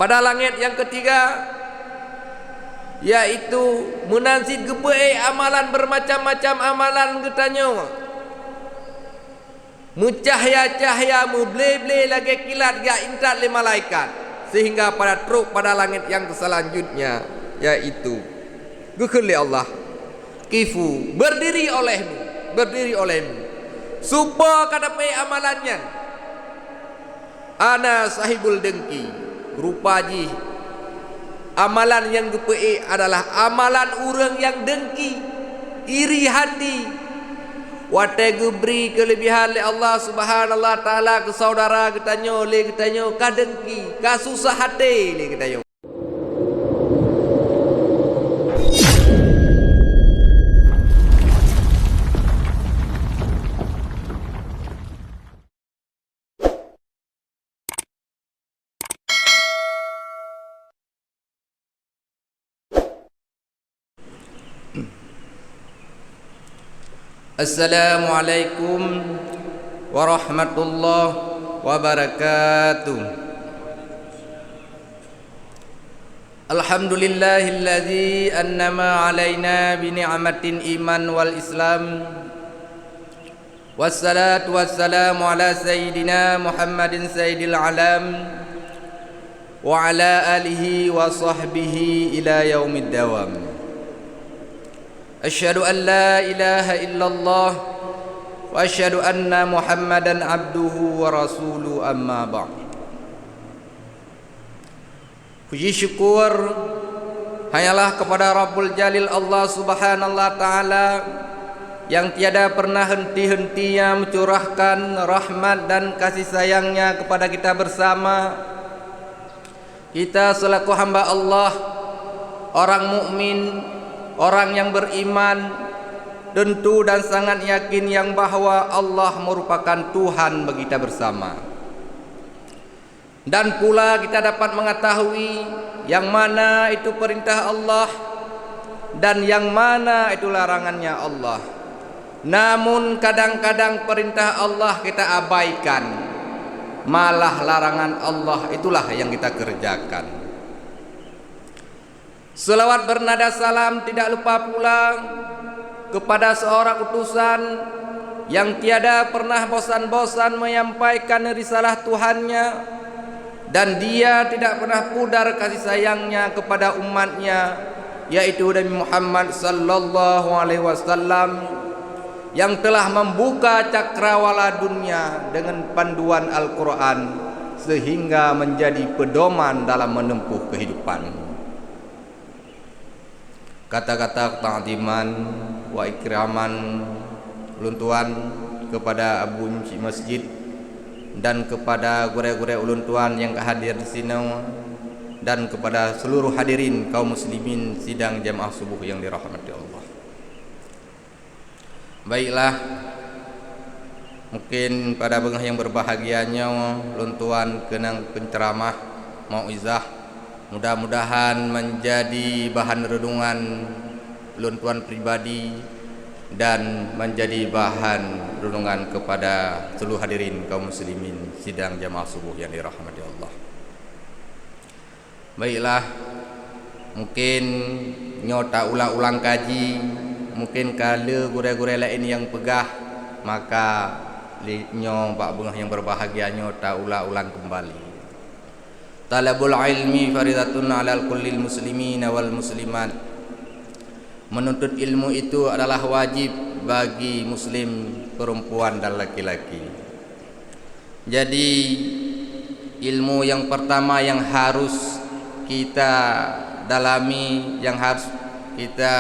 Pada langit yang ketiga, yaitu menansit gebeai amalan bermacam-macam amalan katanya. Mencahaya-cahaya muble-ble lagi kilat ga intrat le malaikat, sehingga pada truk pada langit yang selanjutnya, yaitu gekeli Allah kifu berdiri olehmu supaya kadapai amalannya ana sahibul dengki rupaji amalan yang gepai adalah amalan orang yang dengki, iri hati. Wate geberi kelebihan oleh Allah Subhanahu wa taala ke saudara katanya, le katanya ka dengki, ka susah hati le katanya. Assalamualaikum warahmatullahi wabarakatuh. Alhamdulillahilladzi annama alaina bi ni'matin iman wal islam. Wassalatu wassalamu ala sayyidina Muhammadin sayyidil alam wa ala alihi wa sahbihi ila yaumid dawam. Asyhadu an la ilaha illallah wa asyhadu anna Muhammadan abduhu wa rasuluhu, amma ba'd. Puji syukur hanyalah kepada Rabbul Jalil Allah Subhanahu wa taala yang tiada pernah henti-hentinya mencurahkan rahmat dan kasih sayangnya kepada kita bersama. Kita selaku hamba Allah, orang mukmin, orang yang beriman, tentu dan sangat yakin yang bahwa Allah merupakan Tuhan bagi kita bersama. Dan pula kita dapat mengetahui yang mana itu perintah Allah dan yang mana itu larangannya Allah. Namun kadang-kadang perintah Allah kita abaikan, malah larangan Allah itulah yang kita kerjakan. Selawat bernada salam tidak lupa pula kepada seorang utusan yang tiada pernah bosan-bosan menyampaikan risalah Tuhannya, dan dia tidak pernah pudar kasih sayangnya kepada umatnya, yaitu Nabi Muhammad sallallahu alaihi wasallam, yang telah membuka cakrawala dunia dengan panduan Al-Quran sehingga menjadi pedoman dalam menempuh kehidupan. Kata-kata ta'ziman wa ikraman ulun-tuan kepada Abu Muncik Masjid dan kepada gure-gure ulun-tuan yang hadir di sini, dan kepada seluruh hadirin kaum muslimin sidang jamaah subuh yang dirahmati Allah. Baiklah, mungkin pada bengah yang berbahagianya ulun-tuan kenang penceramah mauizah, mudah-mudahan menjadi bahan renungan ulun-tuan pribadi dan menjadi bahan renungan kepada seluruh hadirin kaum muslimin sidang jamaah subuh yang dirahmati Allah. Baiklah, mungkin nyota ulang-ulang kaji, mungkin kala gure-gure lain yang pegah, maka nyo pak bengah yang berbahagia nyota ulang-ulang kembali. Talabul ilmi faridatun 'alal kullil muslimin wal muslimat. Menuntut ilmu itu adalah wajib bagi muslim perempuan dan laki-laki. Jadi ilmu yang pertama yang harus kita dalami, yang harus kita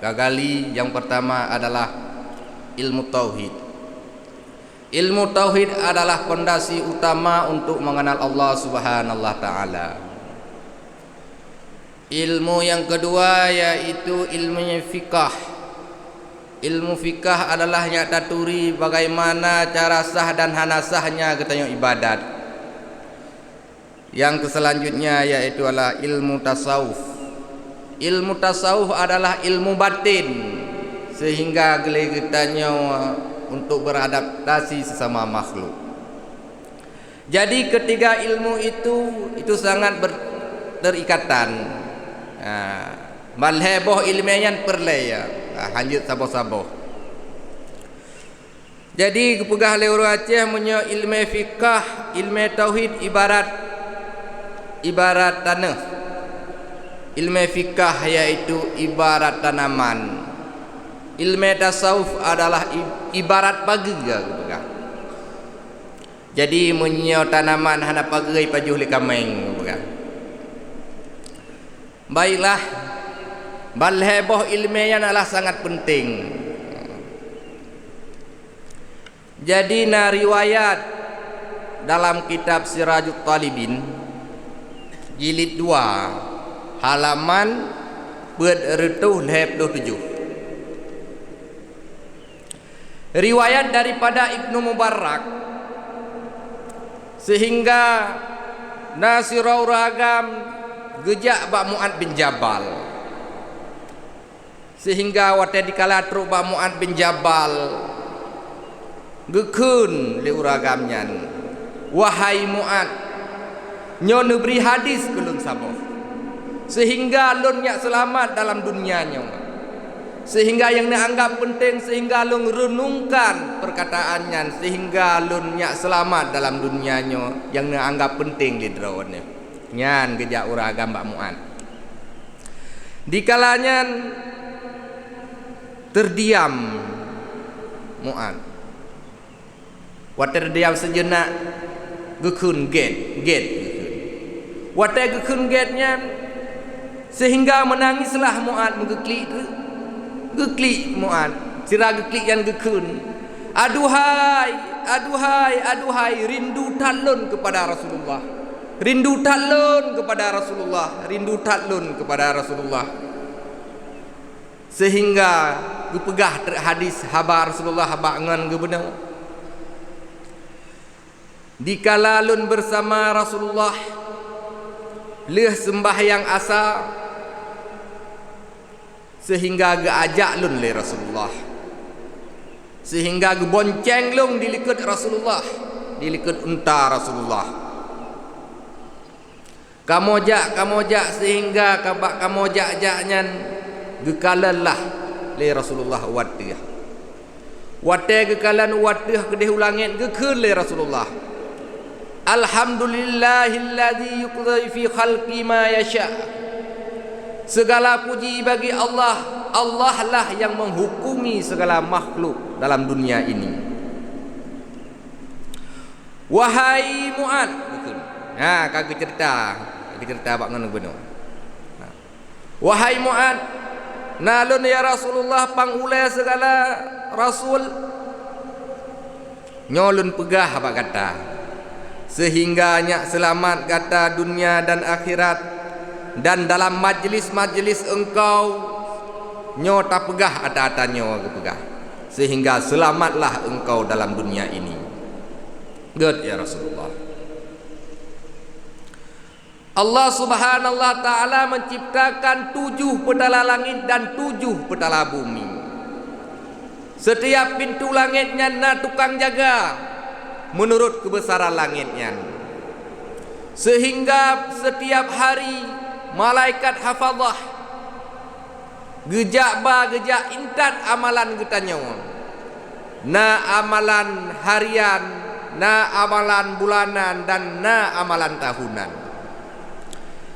gagali, yang pertama adalah ilmu tauhid. Ilmu tauhid adalah fondasi utama untuk mengenal Allah Subhanahu wa taala. Ilmu yang kedua yaitu ilmunya fikah. Ilmu fikah adalah yang taturi bagaimana cara sah dan hana sahnya katanya ibadat. Yang selanjutnya yaitu adalah ilmu tasawuf. Ilmu tasawuf adalah ilmu batin, sehingga gele kitanya untuk beradaptasi sesama makhluk. Jadi ketiga ilmu itu sangat terikatan. Malheboh ilmiayan perlaya. Lanjut saboh-saboh. Jadi kepegah le orang Aceh punya ilmu fikah, ilmu tauhid ibarat tanah. Ilmu fikah iaitu ibarat tanaman. Ilmu tasawuf adalah ibarat pagi kepegah. Jadi munyo tanaman hana pagai pajuh li kameng kepegah. Baiklah, balheboh ilmiah adalah sangat penting. Jadi riwayat dalam kitab Sirajut Talibin jilid 2 halaman berretuh 27. Riwayat daripada Ibnu Mubarak sehingga Nasirul Ragam gejak Bak Mu'ad bin Jabal, sehingga wate dikala truk Bak Mu'ad bin Jabal gekun le uragamnya, wahai Mu'ad, nyo beri hadis belum saboh, sehingga lun nya selamat dalam dunianya, sehingga yang dianggap penting, sehingga lun renungkan perkataannya, sehingga lun nya selamat dalam dunianya yang dianggap penting di drone nyan gejak uragam Bak Mu'ad. Dikalanya terdiam Mu'ad, water diam sejenak, gekun gate. Water gekun gate-nya sehingga menangislah Mu'ad, geklik Mu'ad, sira geklik yang gekun. Aduhai, rindu talun kepada Rasulullah. Rindu talun kepada Rasulullah. Sehingga gepegah hadis habar Rasulullah habangan gebenang. Dikala lun bersama Rasulullah leh sembahyang asa, sehingga geajak lun le Rasulullah, sehingga gebonceng lung dilikut Rasulullah, dilikut unta Rasulullah. Kamojak sehingga kabak kamojak jaknyan gekalalah le Rasulullah watih. Watih gekalan watih kedih ulangit gekun le Rasulullah. Alhamdulillahilladzi yuqdi fi khalqi ma yasha. Segala puji bagi Allah. Allah lah yang menghukumi segala makhluk dalam dunia ini. Wahai Mu'ad, betul. Kagak cerita bak ngono beno. Wahai Mu'ad, nalun ya Rasulullah pangulai segala rasul. Nyolun pegah apa kata, sehingga nyak selamat kata dunia dan akhirat, dan dalam majlis-majlis engkau nyo tak pegah ada nyo pegah, sehingga selamatlah engkau dalam dunia ini. God ya Rasulullah. Allah Subhanahu wa taala menciptakan 7 petala langit dan 7 petala bumi. Setiap pintu langitnya tukang jaga menurut kebesaran langitnya, sehingga setiap hari malaikat hafazah gejak intat amalan getanya, na amalan harian, na amalan bulanan, dan na amalan tahunan.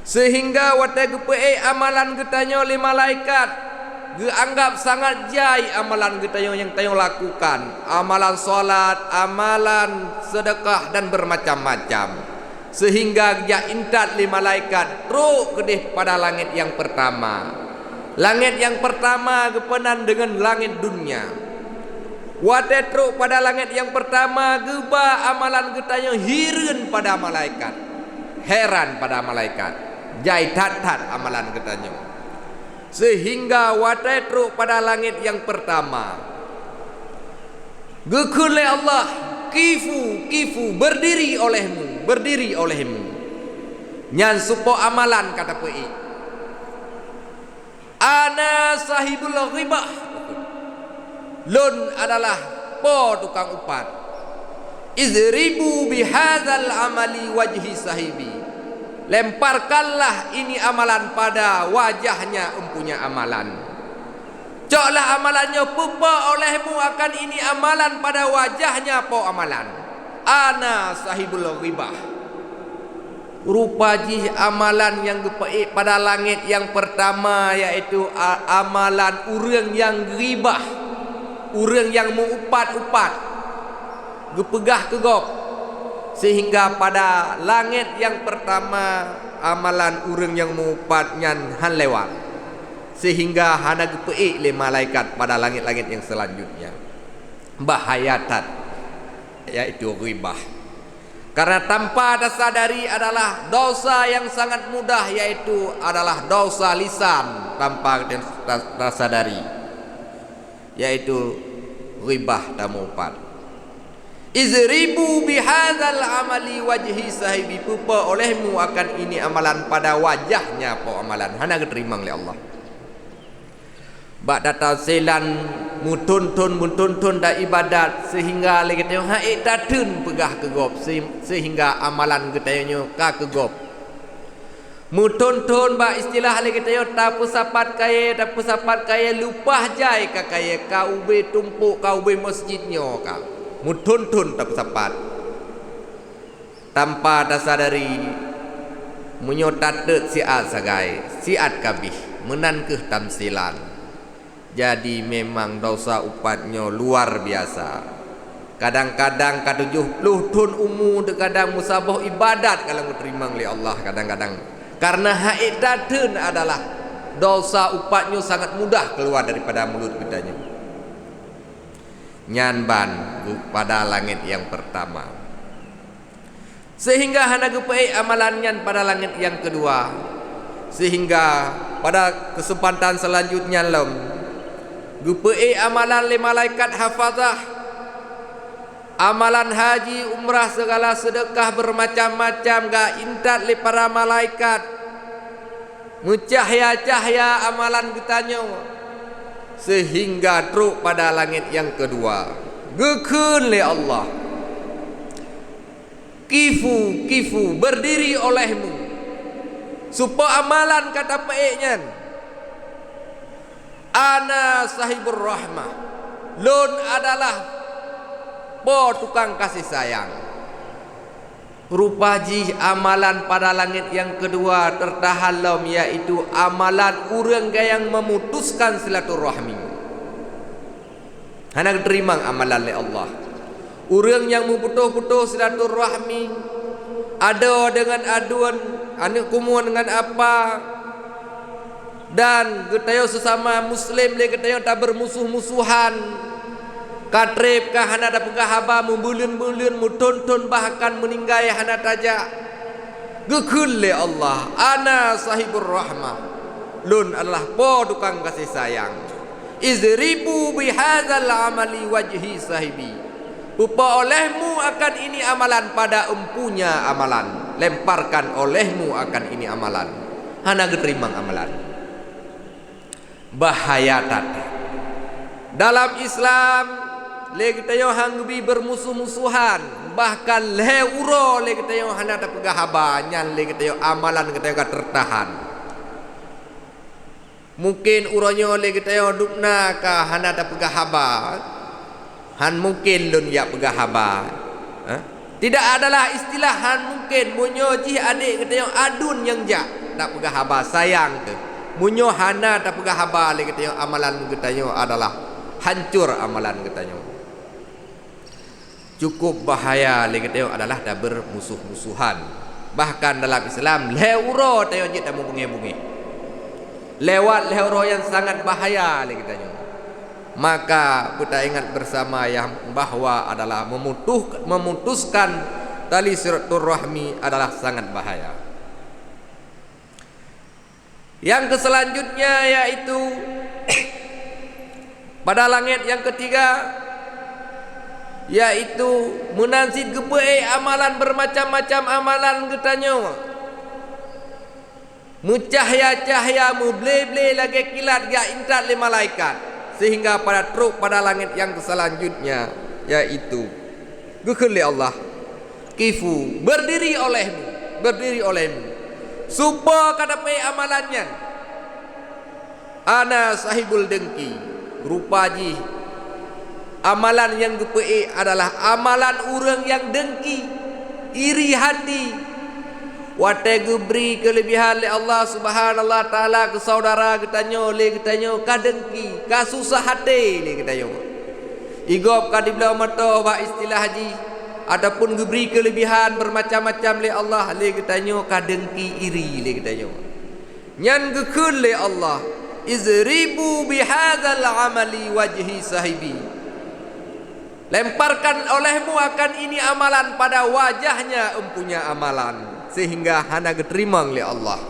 Sehingga wate gepee amalan getanya oleh malaikat geanggap sangat jai amalan getanya yang tayo lakukan, amalan solat, amalan sedekah dan bermacam-macam, sehingga gejak intat li malaikat truk kedih pada langit yang pertama. Langit yang pertama gepenan dengan langit dunia. Wate truk pada langit yang pertama geba amalan getanya hireun pada malaikat, heran pada malaikat, jai tat amalan getanya. Sehingga wate truk pada langit yang pertama gekun le Allah, kifu berdiri olehmu nyan supo amalan kata pei, ana sahibul ghibah, lun adalah po tukang upat, Izribu bihadzal amali wajhi sahibi. Lemparkanlah ini amalan pada wajahnya empunya amalan. Coklah amalannya pupa olehmu akan ini amalan pada wajahnya po amalan. Ana sahibul ghibah. Rupaji amalan yang gepaik pada langit yang pertama, yaitu amalan urang yang ghibah, urang yang mengupat-upat, gepegah kegop. Sehingga pada langit yang pertama amalan urang yang mengupat nyan han lewat, sehingga hana gepeik le malaikat pada langit-langit yang selanjutnya. Bahayatan, yaitu ghibah. Karena tanpa disadari adalah dosa yang sangat mudah, yaitu adalah dosa lisan tanpa disadari, yaitu ghibah dan mupat. Izribu bihadzal amali wajhi sahibi. Pupa olehmu akan ini amalan pada wajahnya po amalan. Hana keterima oleh Allah. Bak datang selan muntun dah ibadat sehingga lagi tengok haik datun pegah kegop sehingga amalan ketanya ka kegop. Muntun bak istilah lagi tengok tak pusapat kaya lupa jai ka kaya ka ube tumpuk ka ube masjidnya ka. Muntun tak pusapat. Tanpa dasadari menyotat siat sagai siat kabih menankeh tamsilan. Jadi memang dosa upatnya luar biasa. Kadang-kadang ka-70 tun umur, kadang musabah ibadat kalau diterima oleh Allah kadang-kadang. Karena haid datun adalah dosa upatnya sangat mudah keluar daripada mulut kitanya. Nyanban pada langit yang pertama. Sehingga hana gepai amalannya pada langit yang kedua. Sehingga pada kesempatan selanjutnya gupai amalan le malaikat hafazah, amalan haji, umrah, segala sedekah bermacam-macam ga intat le para malaikat. Mencahaya-cahaya amalan kitanya sehingga truk pada langit yang kedua. Gekun le Allah. Kifu berdiri olehmu supaya amalan kata paiknya. Ana sahibur rahmah. Lun adalah po tukang kasih sayang. Rupaji amalan pada langit yang kedua tertahalam, yaitu amalan urang yang memutuskan silaturahmi. Hana terima amalan le Allah. Urang yang memutus-putus silaturahmi, ada dengan aduan, anu kumuan dengan apa, dan getayo sesama muslim le getayo tak bermusuh-musuhan. Katrib kah hana da pegahaba membulun-bulun mutuntun bahkan meninggai hana taja. Gekul le Allah, ana sahibur rahmah. Lun adalah po tukang kasih sayang. Izribu bihadzal amali wajhi sahibi. Pupa olehmu akan ini amalan pada empunya amalan. Lemparkan olehmu akan ini amalan. Hana geterima amalan. Bahayatan. Dalam Islam le kita yo hangbi bermusuh-musuhan, bahkan le uro le kita yo hana ta pegahaba nyan le kita yo amalan kita yo tertahan. Mungkin uronyo le kita yo dupna ka hana ta pegahaba, han mungkin lun ya pegahaba. Tidak adalah istilah han mungkin munyo ji adik kita yo adun yang ja tak pegahaba sayang tu. Munyo hana tak pegahaba le kita yo amalan kita yo adalah hancur amalan kita yo. Cukup bahaya le kita yo adalah dah bermusuh-musuhan. Bahkan dalam Islam leuro tayo je dah bunge-bunge. Lewat leuro yang sangat bahaya le kita yo. Maka kita ingat bersama yang bahwa adalah memutuskan tali silaturahmi adalah sangat bahaya. Yang selanjutnya yaitu pada langit yang ketiga, yaitu menansid gepai amalan bermacam-macam amalan getanya. Mucahaya-cahaya muble-ble lagi kilat ga intat le malaikat, sehingga pada truk pada langit yang selanjutnya, yaitu Gukul Allah. Kifu, berdiri olehmu. Supa kada pe amalannya. Ana sahibul dengki. Rupaji amalan yang gepe adalah amalan orang yang dengki, iri hati. Wate geberi kelebihan le Allah Subhanahu taala ke saudara getanyo ka dengki, ka susah hati le getanyo. Igop ka dibla mato ba istilah haji. Adapun geberi kelebihan bermacam-macam le Allah le getanyo ka dengki iri le getanyo. Nyan gekul le Allah. Izribu bihadzal amali wajhi sahibi. Lemparkan olehmu akan ini amalan pada wajahnya empunya amalan, sehingga hana diterima oleh Allah,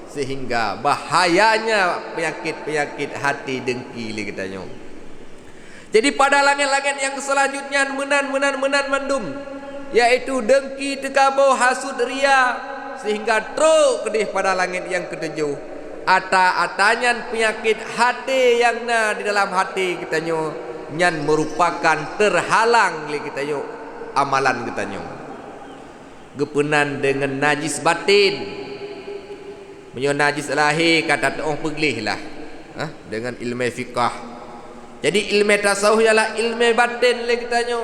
sehingga bahayanya penyakit hati dengki le katanya. Jadi pada langit-langit yang selanjutnya menan mendum, yaitu dengki, tekabur, hasud, ria, sehingga teruk kedih pada langit yang ketujuh. Ata-atanyan penyakit hati yang na di dalam hati kita nyo nyan merupakan terhalang le kita nyo amalan kita nyo. Gepenan dengan najis batin. Menyo najis lahir kata orang peglih lah. Dengan ilmu fiqah. Jadi ilmu tasawuf ialah ilmu batin le kita nyo.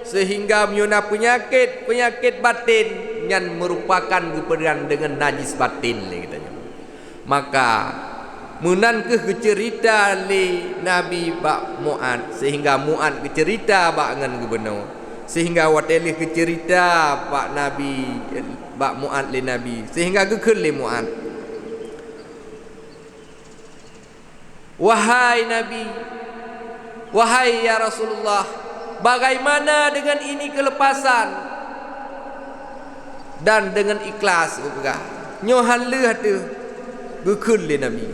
Sehingga menyona penyakit batin nyan merupakan gepenan dengan najis batin le kita nyo. Maka munan ke cerita li Nabi Bak Mu'ad, sehingga Mu'ad ke cerita bak ngan gubernur, sehingga wateli ke cerita Pak Nabi Bak Mu'ad li Nabi, sehingga gekul li Mu'ad. Wahai Nabi, wahai ya Rasulullah, bagaimana dengan ini kelepasan dan dengan ikhlas juga nyohan le hatu. Gukul li Nabi,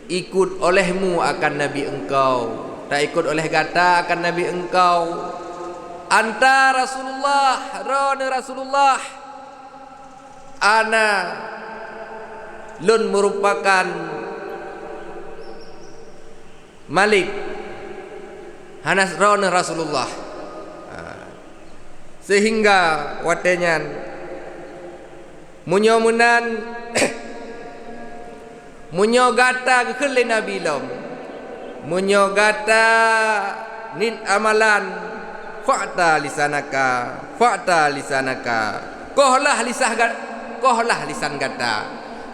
ikut olehmu akan Nabi engkau, tak ikut oleh kata akan Nabi engkau. Anta Rasulullah, rona Rasulullah, ana lun merupakan Malik, hanas rona Rasulullah. Sehingga watenyan munyomunan munyo gata gekele Nabi lom, munyo gata nin amalan fa'ta lisanaka kohlah lisan gata,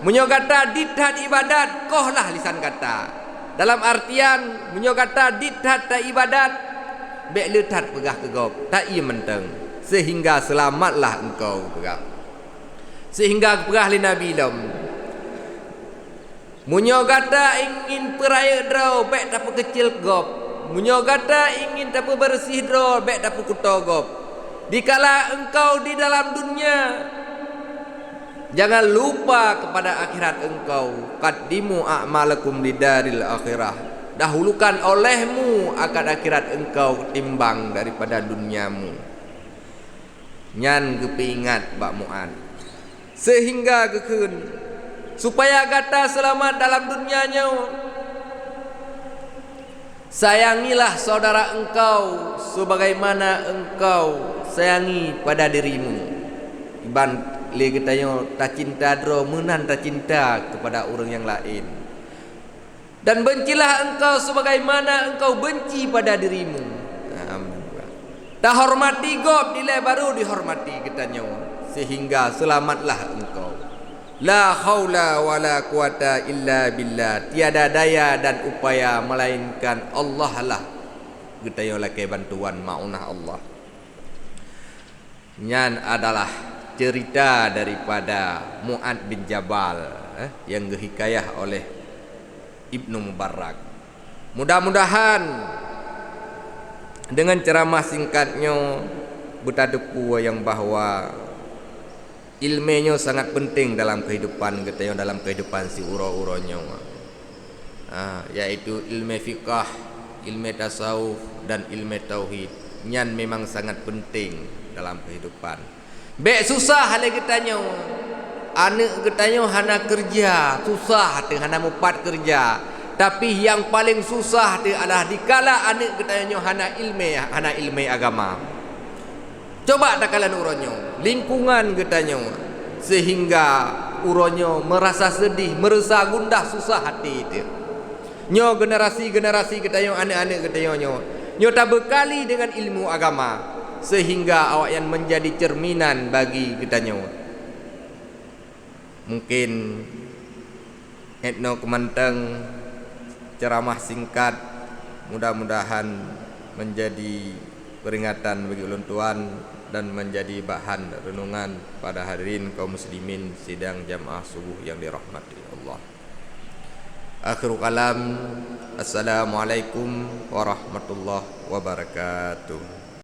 munyo gata didhat ibadat kohlah lisan gata. Dalam artian munyo gata didhat ta ibadat bek lethat pegah kegop tak ia menteng, sehingga selamatlah engkau pegah. Sehingga pegah li Nabi lom, munyo gata ingin peraya draw bek tapu kecil gop, munyo gata ingin tapu bersih draw bek tapu kuto gop. Dikala engkau di dalam dunia, jangan lupa kepada akhirat engkau. Qaddimu a'malakum lidaril akhirah, dahulukan olehmu akan akhirat engkau timbang daripada duniamu. Nyan kepingat Bak Mu'ad, sehingga gekun supaya gata selamat dalam dunianya. Sayangilah saudara engkau sebagaimana engkau sayangi pada dirimu. Iban le katanya tak cinta dro menan tak cinta kepada orang yang lain. Dan bencilah engkau sebagaimana engkau benci pada dirimu. Tak hormati gop nilai baru dihormati katanya, sehingga selamatlah engkau. La haula wala quwata illa billah, tiada daya dan upaya melainkan Allah lah. Getayo lakai bantuan maunah Allah. Nyan adalah cerita daripada Mu'ad bin Jabal yang dihikayah oleh Ibnu Mubarak. Mudah-mudahan dengan ceramah singkatnya bertadepu yang bahwa ilmunya sangat penting dalam kehidupan kita, dalam kehidupan si uro-uronyo, yaitu ilmu fiqah, ilmu tasawuf dan ilmu tauhid. Nyan memang sangat penting dalam kehidupan. Bek susah hal kitanya, anak kitanya hana kerja, susah tu hana mupat kerja. Tapi yang paling susah tu adalah dikala anak kitanya hana ilmu agama. Coba tak kalian uronyo lingkungan getanyo sehingga uronyo merasa sedih, merasa gundah, susah hati itu. Nyo generasi getanyo, anak-anak getanyo nyo tak bekali dengan ilmu agama sehingga awak yang menjadi cerminan bagi getanyo. Mungkin etno kemanteng ceramah singkat mudah-mudahan menjadi peringatan bagi ulun tuan dan menjadi bahan renungan pada hadirin kaum muslimin sidang jamaah subuh yang dirahmati Allah. Akhirul kalam, assalamualaikum warahmatullahi wabarakatuh.